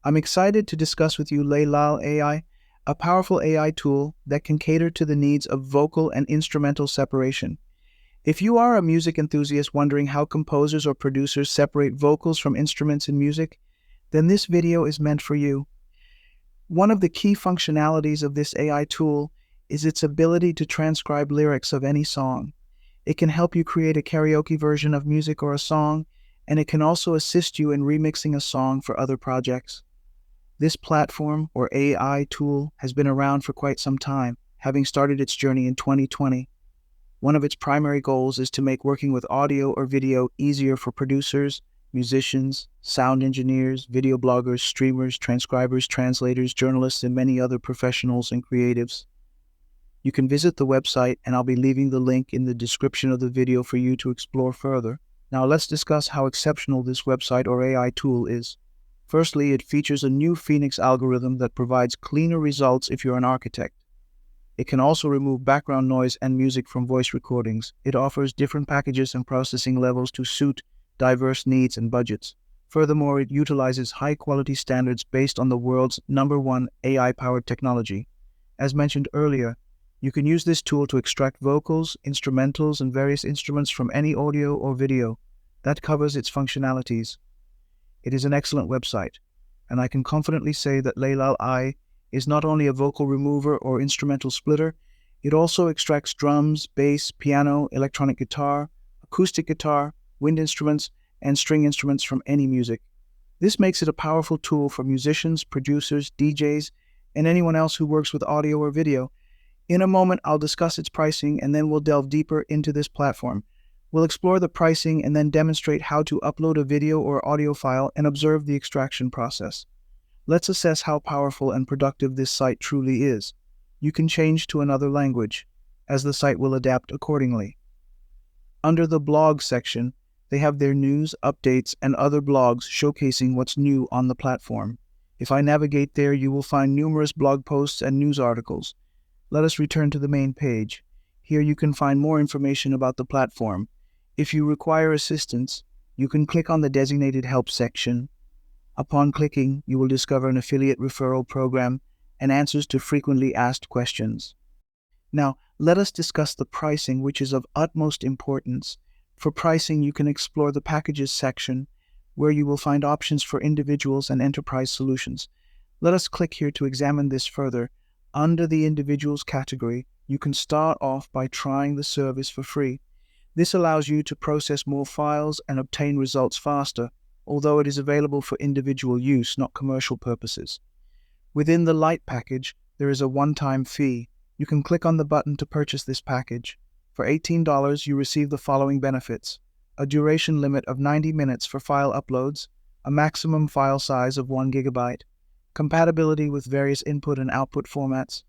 I'm excited to discuss with you Lalal.AI, a powerful AI tool that can cater to the needs of vocal and instrumental separation. If you are a music enthusiast wondering how composers or producers separate vocals from instruments in music, then this video is meant for you. One of the key functionalities of this AI tool is its ability to transcribe lyrics of any song. It can help you create a karaoke version of music or a song, and it can also assist you in remixing a song for other projects. This platform, or AI tool, has been around for quite some time, having started its journey in 2020. One of its primary goals is to make working with audio or video easier for producers, musicians, sound engineers, video bloggers, streamers, transcribers, translators, journalists, and many other professionals and creatives. You can visit the website, and I'll be leaving the link in the description of the video for you to explore further. Now let's discuss how exceptional this website or AI tool is. Firstly, it features a new Phoenix algorithm that provides cleaner results if you're an architect. It can also remove background noise and music from voice recordings. It offers different packages and processing levels to suit diverse needs and budgets. Furthermore, it utilizes high-quality standards based on the world's #1 AI-powered technology. As mentioned earlier, you can use this tool to extract vocals, instrumentals, and various instruments from any audio or video. That covers its functionalities. It is an excellent website, and I can confidently say that Lalal.AI is not only a vocal remover or instrumental splitter, it also extracts drums, bass, piano, electronic guitar, acoustic guitar, wind instruments, and string instruments from any music. This makes it a powerful tool for musicians, producers, DJs, and anyone else who works with audio or video. In a moment, I'll discuss its pricing, and then we'll delve deeper into this platform. We'll explore the pricing and then demonstrate how to upload a video or audio file and observe the extraction process. Let's assess how powerful and productive this site truly is. You can change to another language, as the site will adapt accordingly. Under the blog section, they have their news, updates, and other blogs showcasing what's new on the platform. If I navigate there, you will find numerous blog posts and news articles. Let us return to the main page. Here you can find more information about the platform. If you require assistance, you can click on the designated help section. Upon clicking, you will discover an affiliate referral program and answers to frequently asked questions. Now, let us discuss the pricing, which is of utmost importance. For pricing, you can explore the packages section, where you will find options for individuals and enterprise solutions. Let us click here to examine this further. Under the individuals category, you can start off by trying the service for free. This allows you to process more files and obtain results faster, although it is available for individual use, not commercial purposes. Within the Lite package, there is a one-time fee. You can click on the button to purchase this package. For $18, you receive the following benefits: a duration limit of 90 minutes for file uploads, a maximum file size of 1 GB, compatibility with various input and output formats,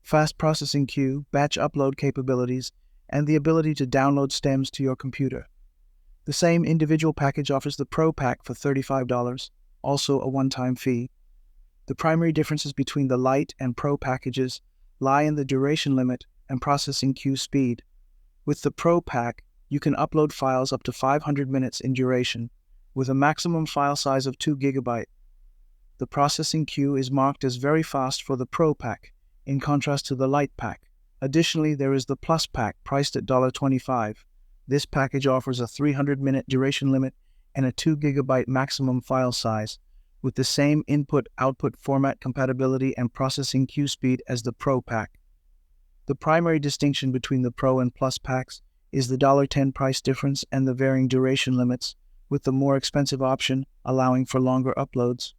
fast processing queue, batch upload capabilities, and the ability to download stems to your computer. The same individual package offers the Pro Pack for $35, also a one-time fee. The primary differences between the Lite and Pro packages lie in the duration limit and processing queue speed. With the Pro Pack, you can upload files up to 500 minutes in duration, with a maximum file size of 2 GB. The processing queue is marked as very fast for the Pro Pack, in contrast to the Lite Pack. Additionally, there is the Plus Pack, priced at $25. This package offers a 300-minute duration limit and a 2 GB maximum file size, with the same input-output format compatibility and processing queue speed as the Pro Pack. The primary distinction between the Pro and Plus packs is the $10 price difference and the varying duration limits, with the more expensive option allowing for longer uploads.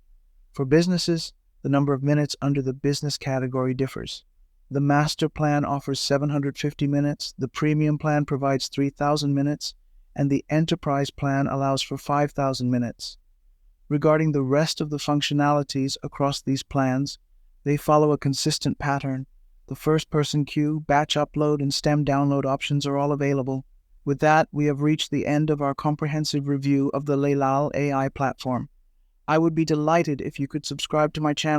For businesses, the number of minutes under the business category differs. The Master plan offers 750 minutes, the Premium plan provides 3,000 minutes, and the Enterprise plan allows for 5,000 minutes. Regarding the rest of the functionalities across these plans, they follow a consistent pattern. The first-person queue, batch upload, and stem download options are all available. With that, we have reached the end of our comprehensive review of the Lalal.AI platform. I would be delighted if you could subscribe to my channel